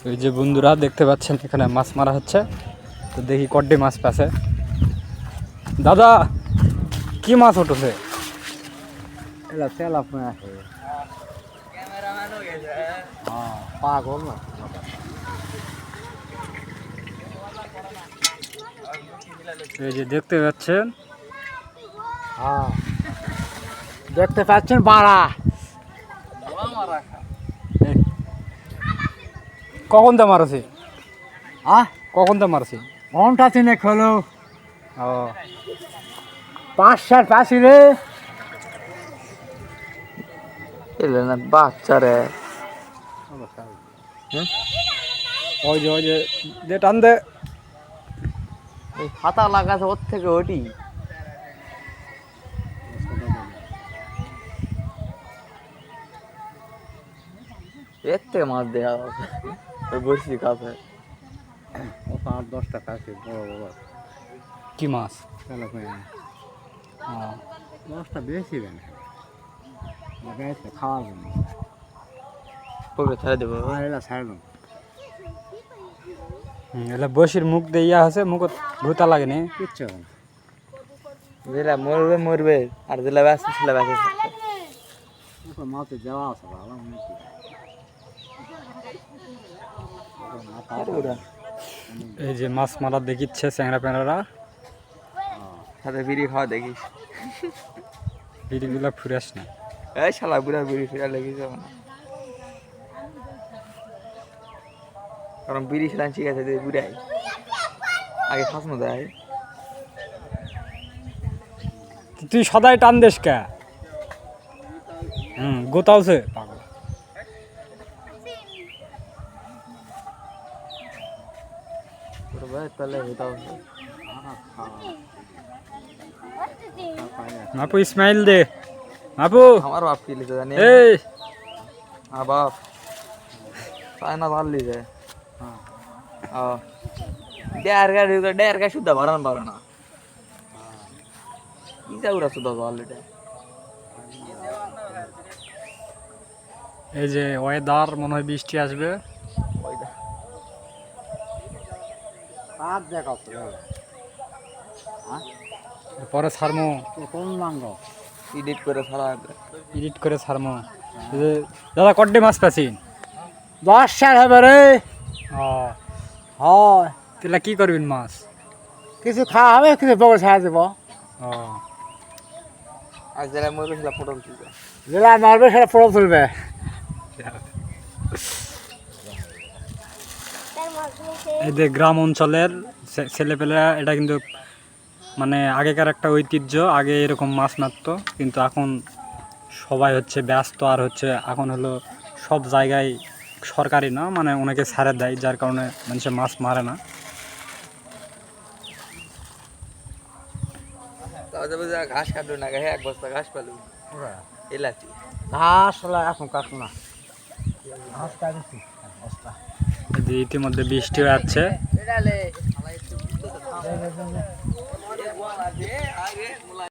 এই যে বন্ধুরা দেখতে পাচ্ছেন এখানে মাছ মারা হচ্ছে। তো দেখি কড্ডি মাছ পাশে। দাদা কি মাছ উঠেছে? এলা তেলাপিয়া আছে। পাগল না। এই যে দেখতে পাচ্ছেন, হ্যাঁ দেখতে পাচ্ছেন বাড়া। কখন তো মারছে? হ্যাঁ কখন তো মারছে? ঘন্টা তিনেক হলো। ও 5-7 পাশি রে। এলে না বাচ্চারে। ওই যে দে টান দে। ওই ফাতা লাগাছে ওর থেকে ওটি এর থেকে মাছ দেওয়া ওই বসি কাছে। ও 8-10টা পাশি বড় বড় কি মাছ? তেলাপিয়া। ও 10টা বেশি দেন। লাগাইছে খাওয়ার জন্য। পকে ছেড়ে দেবো। আর এলা ছাড়ুন। এলা বসির মুখ দিয়ে ইয়া আছে, মুখ ভূতা লাগেনি কিচ্ছু হবে না। যেটা মরবে মরবে আর যেটা ব্যস্ত ছিল ব্যস্ত। এখন মাছে যাওয়া আছে ভালো নাকি? এই যে মাছ মারা দেখিচ্ছে চ্যাংড়া প্যাংড়ারা। সাথে বিড়ি খাওয়া দেখিস। বিড়িগুলা ফুরাস না। এই শালা বুড়া বিড়ি ফিরা লেগেছে না, কারণ বিড়ি ছিলাম ঠিক আছে বুড়াই আগে খাস না দেয়। তুই সদাই টান দেশ কে? গোতাওছে পাগল। তাহলে মাপু ইসমাইল দে। মাপু আমার বাপ কি লিখে জানি। এই হ্যাঁ বাপ তাই না ভাল লিখে। ডের গা শুদ্ধ ভরান পারে না কি যাওরা শুদ্ধ ভাল এটা। এই যে ওয়েদার মনে হয় বৃষ্টি আসবে। কাজ দেখাচ্ছে। পরে ছাড়মো, কোন লাঙ্গ? এডিট করে ছাড়া এডিট করে ছাড়মো। এই যে দাদা কড্ডে মাছ পাচ্ছি। 10 হবে রে। ও হয় তাহলে কি করবেন মাছ? কিছু খাওয়া হবে, কিছু বগল ছাড়া দেবো। ও আর যারা মরবে সেটা ফটো তুলবে। যেটা মারবে সেটা ফটো তুলবে। এই যে গ্রাম অঞ্চলের ছেলেপেলেরা এটা কিন্তু মানে আগেকার একটা ঐতিহ্য। আগে এরকম মাছ মারতো, কিন্তু এখন সবাই হচ্ছে ব্যস্ত। আর হচ্ছে এখন হলো সব জায়গায় সরকারি না, মানে অনেকে ছাড়ে দেয়, যার কারণে মানুষের মাছ মারে না। ঘাস কাটলো না গায়ে 1 বস্তা ঘাস পালু এলাচি ঘাস হলো এখন কাটু না। ঘাস কাটছি বস্তা। এই যে ইতিমধ্যে বৃষ্টি হয়ে যাচ্ছে।